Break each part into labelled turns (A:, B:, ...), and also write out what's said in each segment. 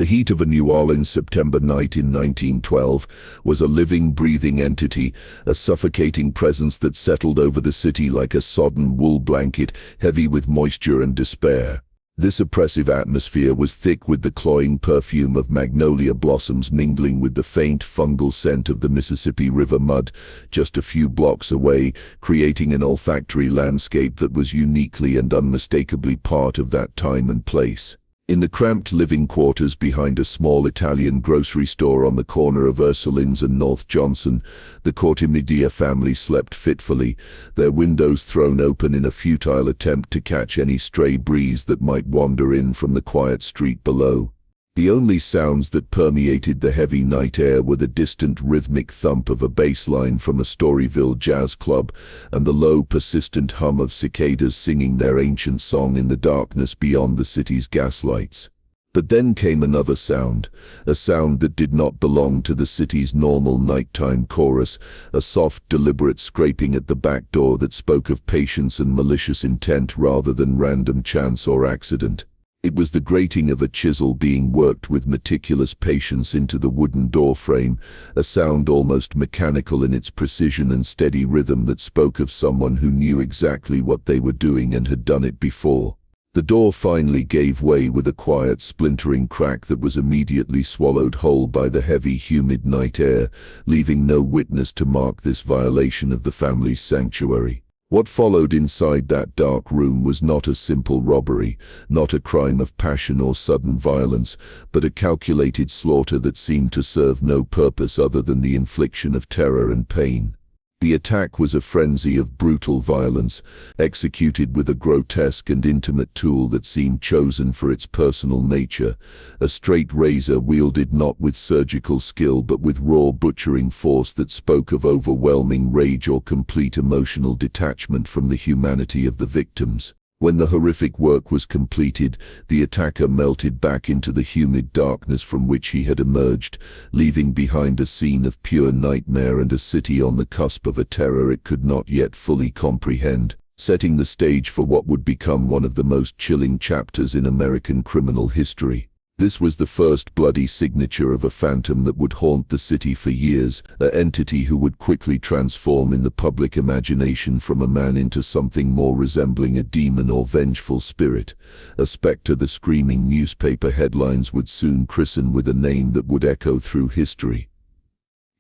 A: heat of a New Orleans September night in 1912 was a living, breathing entity, a suffocating presence that settled over the city like a sodden wool blanket, heavy with moisture and despair. This oppressive atmosphere was thick with the cloying perfume of magnolia blossoms mingling with the faint fungal scent of the Mississippi River mud just a few blocks away, creating an olfactory landscape that was uniquely and unmistakably part of that time and place. In the cramped living quarters behind a small Italian grocery store on the corner of Ursulines and North Johnson, the Cortimidia family slept fitfully, their windows thrown open in a futile attempt to catch any stray breeze that might wander in from the quiet street below. The only sounds that permeated the heavy night air were the distant rhythmic thump of a bass line from a Storyville jazz club and the low, persistent hum of cicadas singing their ancient song in the darkness beyond the city's gaslights. But then came another sound, a sound that did not belong to the city's normal nighttime chorus, a soft, deliberate scraping at the back door that spoke of patience and malicious intent rather than random chance or accident. It was the grating of a chisel being worked with meticulous patience into the wooden door frame, a sound almost mechanical in its precision and steady rhythm that spoke of someone who knew exactly what they were doing and had done it before. The door finally gave way with a quiet, splintering crack that was immediately swallowed whole by the heavy, humid night air, leaving no witness to mark this violation of the family's sanctuary. What followed inside that dark room was not a simple robbery, not a crime of passion or sudden violence, but a calculated slaughter that seemed to serve no purpose other than the infliction of terror and pain. The attack was a frenzy of brutal violence, executed with a grotesque and intimate tool that seemed chosen for its personal nature, a straight razor wielded not with surgical skill but with raw butchering force that spoke of overwhelming rage or complete emotional detachment from the humanity of the victims. When the horrific work was completed, the attacker melted back into the humid darkness from which he had emerged, leaving behind a scene of pure nightmare and a city on the cusp of a terror it could not yet fully comprehend, setting the stage for what would become one of the most chilling chapters in American criminal history. This was the first bloody signature of a phantom that would haunt the city for years, an entity who would quickly transform in the public imagination from a man into something more resembling a demon or vengeful spirit, a specter the screaming newspaper headlines would soon christen with a name that would echo through history.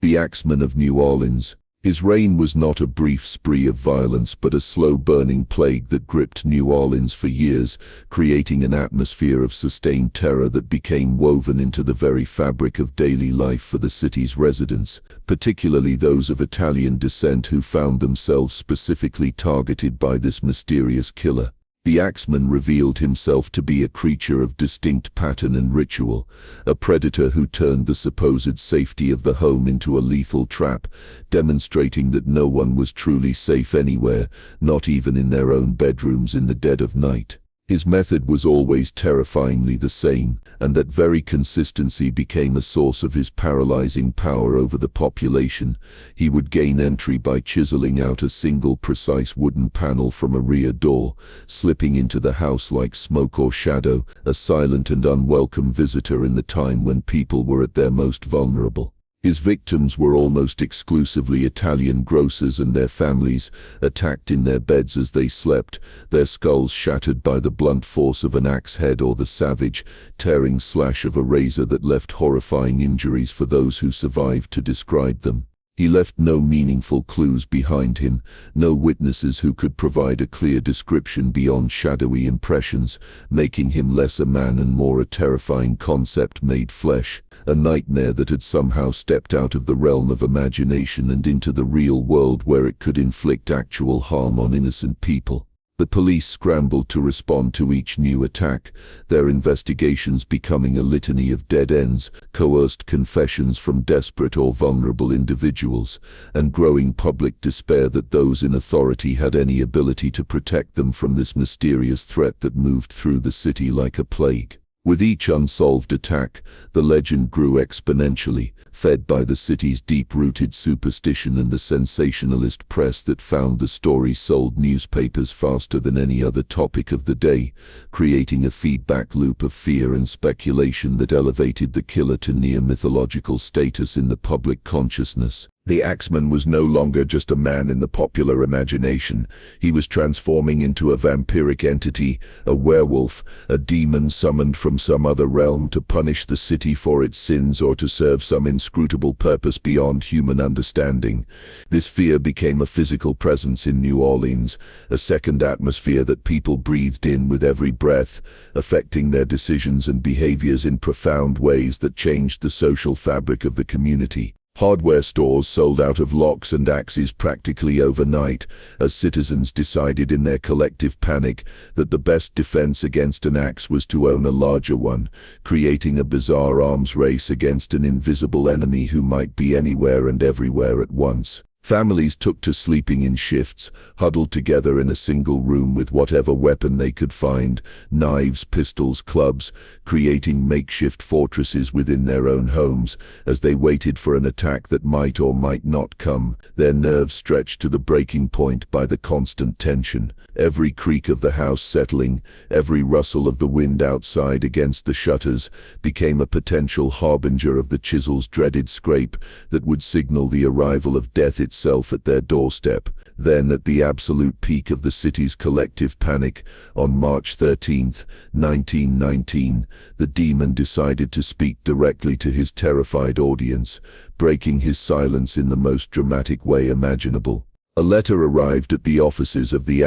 A: The Axeman of New Orleans. His reign was not a brief spree of violence but a slow-burning plague that gripped New Orleans for years, creating an atmosphere of sustained terror that became woven into the very fabric of daily life for the city's residents, particularly those of Italian descent who found themselves specifically targeted by this mysterious killer. The Axeman revealed himself to be a creature of distinct pattern and ritual, a predator who turned the supposed safety of the home into a lethal trap, demonstrating that no one was truly safe anywhere, not even in their own bedrooms in the dead of night. His method was always terrifyingly the same, and that very consistency became a source of his paralyzing power over the population. He would gain entry by chiseling out a single precise wooden panel from a rear door, slipping into the house like smoke or shadow, a silent and unwelcome visitor in the time when people were at their most vulnerable. His victims were almost exclusively Italian grocers and their families, attacked in their beds as they slept, their skulls shattered by the blunt force of an axe head or the savage, tearing slash of a razor that left horrifying injuries for those who survived to describe them. He left no meaningful clues behind him, no witnesses who could provide a clear description beyond shadowy impressions, making him less a man and more a terrifying concept made flesh, a nightmare that had somehow stepped out of the realm of imagination and into the real world where it could inflict actual harm on innocent people. The police scrambled to respond to each new attack, their investigations becoming a litany of dead ends, coerced confessions from desperate or vulnerable individuals, and growing public despair that those in authority had any ability to protect them from this mysterious threat that moved through the city like a plague. With each unsolved attack, the legend grew exponentially, fed by the city's deep-rooted superstition and the sensationalist press that found the story sold newspapers faster than any other topic of the day, creating a feedback loop of fear and speculation that elevated the killer to near mythological status in the public consciousness. The Axeman was no longer just a man in the popular imagination. He was transforming into a vampiric entity, a werewolf, a demon summoned from some other realm to punish the city for its sins or to serve some inscrutable purpose beyond human understanding. This fear became a physical presence in New Orleans, a second atmosphere that people breathed in with every breath, affecting their decisions and behaviors in profound ways that changed the social fabric of the community. Hardware stores sold out of locks and axes practically overnight, as citizens decided in their collective panic that the best defense against an axe was to own a larger one, creating a bizarre arms race against an invisible enemy who might be anywhere and everywhere at once. Families took to sleeping in shifts, huddled together in a single room with whatever weapon they could find, knives, pistols, clubs, creating makeshift fortresses within their own homes as they waited for an attack that might or might not come, their nerves stretched to the breaking point by the constant tension, every creak of the house settling, every rustle of the wind outside against the shutters became a potential harbinger of the chisel's dreaded scrape that would signal the arrival of death itself at their doorstep. Then, at the absolute peak of the city's collective panic, on March 13, 1919, the demon decided to speak directly to his terrified audience, breaking his silence in the most dramatic way imaginable. A letter arrived at the offices of the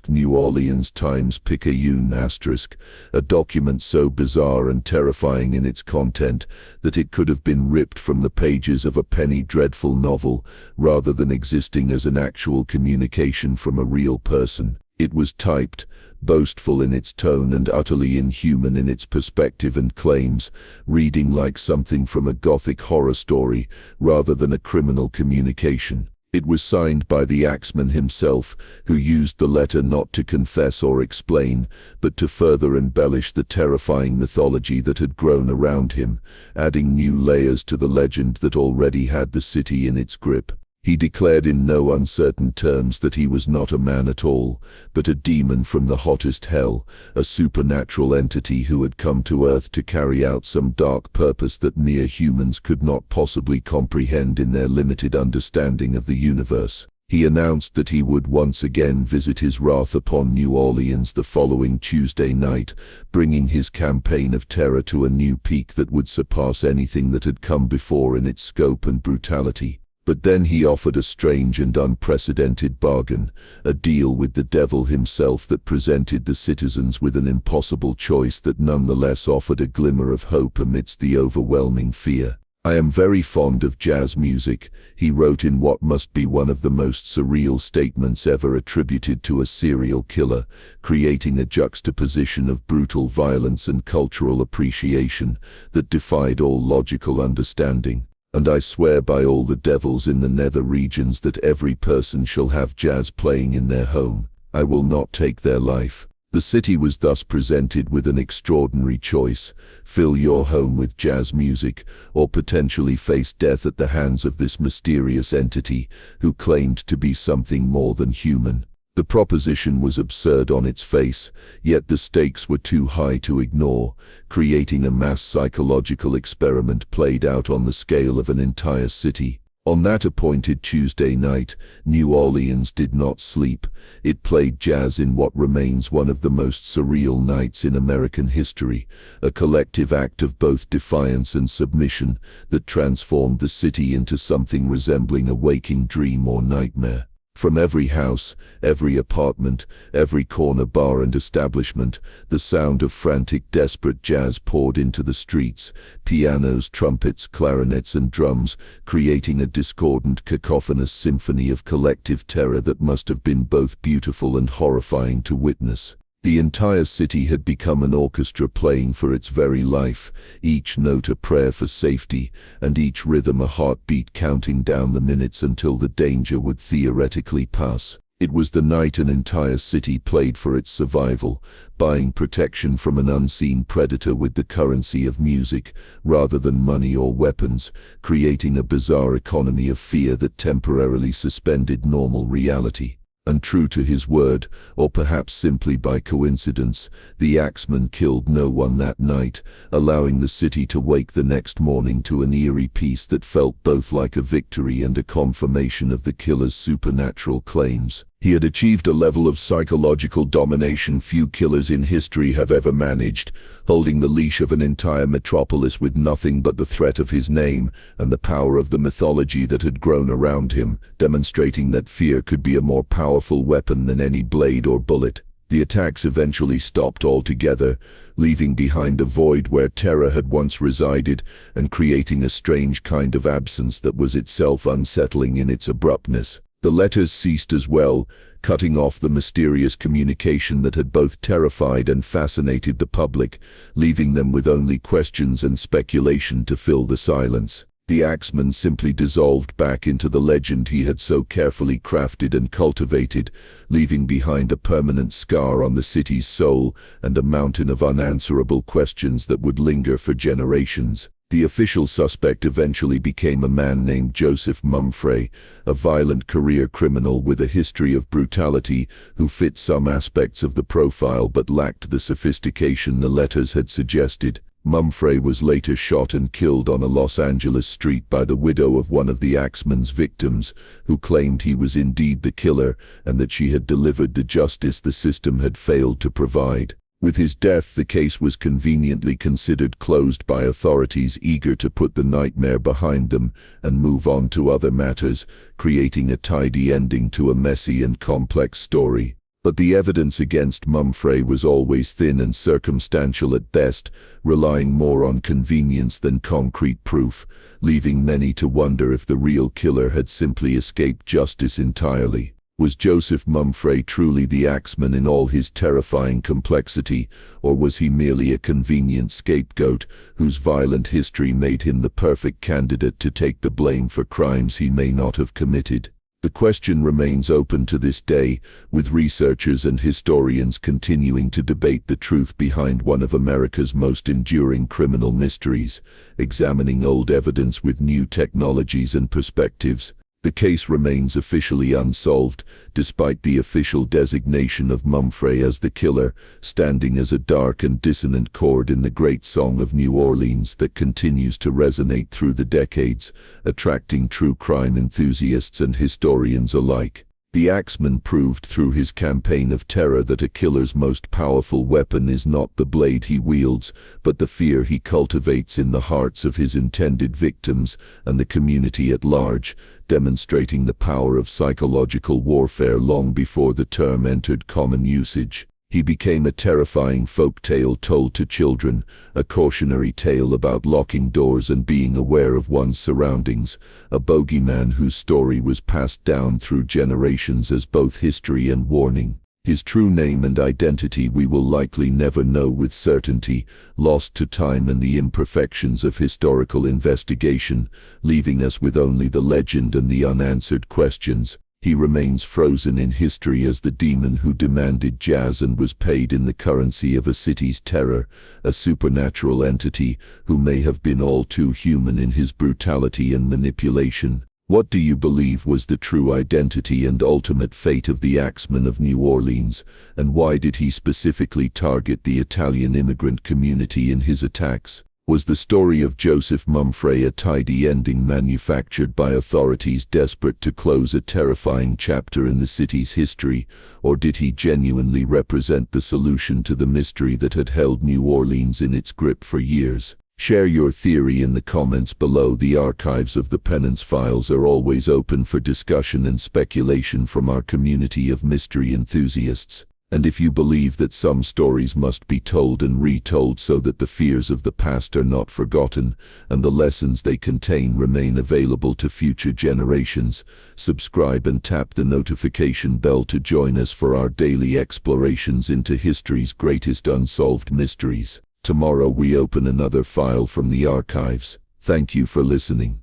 A: New Orleans Times-Picayune *, a document so bizarre and terrifying in its content that it could have been ripped from the pages of a penny dreadful novel rather than existing as an actual communication from a real person. It was typed, boastful in its tone and utterly inhuman in its perspective and claims, reading like something from a gothic horror story rather than a criminal communication. It was signed by the Axeman himself, who used the letter not to confess or explain, but to further embellish the terrifying mythology that had grown around him, adding new layers to the legend that already had the city in its grip. He declared in no uncertain terms that he was not a man at all, but a demon from the hottest hell, a supernatural entity who had come to Earth to carry out some dark purpose that mere humans could not possibly comprehend in their limited understanding of the universe. He announced that he would once again visit his wrath upon New Orleans the following Tuesday night, bringing his campaign of terror to a new peak that would surpass anything that had come before in its scope and brutality. But then he offered a strange and unprecedented bargain, a deal with the devil himself that presented the citizens with an impossible choice that nonetheless offered a glimmer of hope amidst the overwhelming fear. "I am very fond of jazz music," he wrote in what must be one of the most surreal statements ever attributed to a serial killer, creating a juxtaposition of brutal violence and cultural appreciation that defied all logical understanding. "And I swear by all the devils in the nether regions that every person shall have jazz playing in their home. I will not take their life." The city was thus presented with an extraordinary choice: fill your home with jazz music, or potentially face death at the hands of this mysterious entity who claimed to be something more than human. The proposition was absurd on its face, yet the stakes were too high to ignore, creating a mass psychological experiment played out on the scale of an entire city. On that appointed Tuesday night, New Orleans did not sleep. It played jazz in what remains one of the most surreal nights in American history, a collective act of both defiance and submission that transformed the city into something resembling a waking dream or nightmare. From every house, every apartment, every corner bar and establishment, the sound of frantic, desperate jazz poured into the streets, pianos, trumpets, clarinets and drums, creating a discordant, cacophonous symphony of collective terror that must have been both beautiful and horrifying to witness. The entire city had become an orchestra playing for its very life, each note a prayer for safety, and each rhythm a heartbeat counting down the minutes until the danger would theoretically pass. It was the night an entire city played for its survival, buying protection from an unseen predator with the currency of music, rather than money or weapons, creating a bizarre economy of fear that temporarily suspended normal reality. Untrue to his word, or perhaps simply by coincidence, the Axeman killed no one that night, allowing the city to wake the next morning to an eerie peace that felt both like a victory and a confirmation of the killer's supernatural claims. He had achieved a level of psychological domination few killers in history have ever managed, holding the leash of an entire metropolis with nothing but the threat of his name and the power of the mythology that had grown around him, demonstrating that fear could be a more powerful weapon than any blade or bullet. The attacks eventually stopped altogether, leaving behind a void where terror had once resided and creating a strange kind of absence that was itself unsettling in its abruptness. The letters ceased as well, cutting off the mysterious communication that had both terrified and fascinated the public, leaving them with only questions and speculation to fill the silence. The Axeman simply dissolved back into the legend he had so carefully crafted and cultivated, leaving behind a permanent scar on the city's soul and a mountain of unanswerable questions that would linger for generations. The official suspect eventually became a man named Joseph Mumfre, a violent career criminal with a history of brutality who fit some aspects of the profile but lacked the sophistication the letters had suggested. Mumfre was later shot and killed on a Los Angeles street by the widow of one of the Axeman's victims, who claimed he was indeed the killer and that she had delivered the justice the system had failed to provide. With his death, the case was conveniently considered closed by authorities eager to put the nightmare behind them and move on to other matters, creating a tidy ending to a messy and complex story. But the evidence against Mumfre was always thin and circumstantial at best, relying more on convenience than concrete proof, leaving many to wonder if the real killer had simply escaped justice entirely. Was Joseph Mumfre truly the Axeman in all his terrifying complexity, or was he merely a convenient scapegoat whose violent history made him the perfect candidate to take the blame for crimes he may not have committed? The question remains open to this day, with researchers and historians continuing to debate the truth behind one of America's most enduring criminal mysteries, examining old evidence with new technologies and perspectives. The case remains officially unsolved, despite the official designation of Mumfre as the killer, standing as a dark and dissonant chord in the great song of New Orleans that continues to resonate through the decades, attracting true crime enthusiasts and historians alike. The Axeman proved through his campaign of terror that a killer's most powerful weapon is not the blade he wields, but the fear he cultivates in the hearts of his intended victims and the community at large, demonstrating the power of psychological warfare long before the term entered common usage. He became a terrifying folk tale told to children, a cautionary tale about locking doors and being aware of one's surroundings, a bogeyman whose story was passed down through generations as both history and warning. His true name and identity we will likely never know with certainty, lost to time and the imperfections of historical investigation, leaving us with only the legend and the unanswered questions. He remains frozen in history as the demon who demanded jazz and was paid in the currency of a city's terror, a supernatural entity who may have been all too human in his brutality and manipulation. What do you believe was the true identity and ultimate fate of the Axeman of New Orleans, and why did he specifically target the Italian immigrant community in his attacks? Was the story of Joseph Mumfre a tidy ending manufactured by authorities desperate to close a terrifying chapter in the city's history, or did he genuinely represent the solution to the mystery that had held New Orleans in its grip for years? Share your theory in the comments below. The archives of the Penance Files are always open for discussion and speculation from our community of mystery enthusiasts. And if you believe that some stories must be told and retold so that the fears of the past are not forgotten and the lessons they contain remain available to future generations, subscribe and tap the notification bell to join us for our daily explorations into history's greatest unsolved mysteries. Tomorrow we open another file from the archives. Thank you for listening.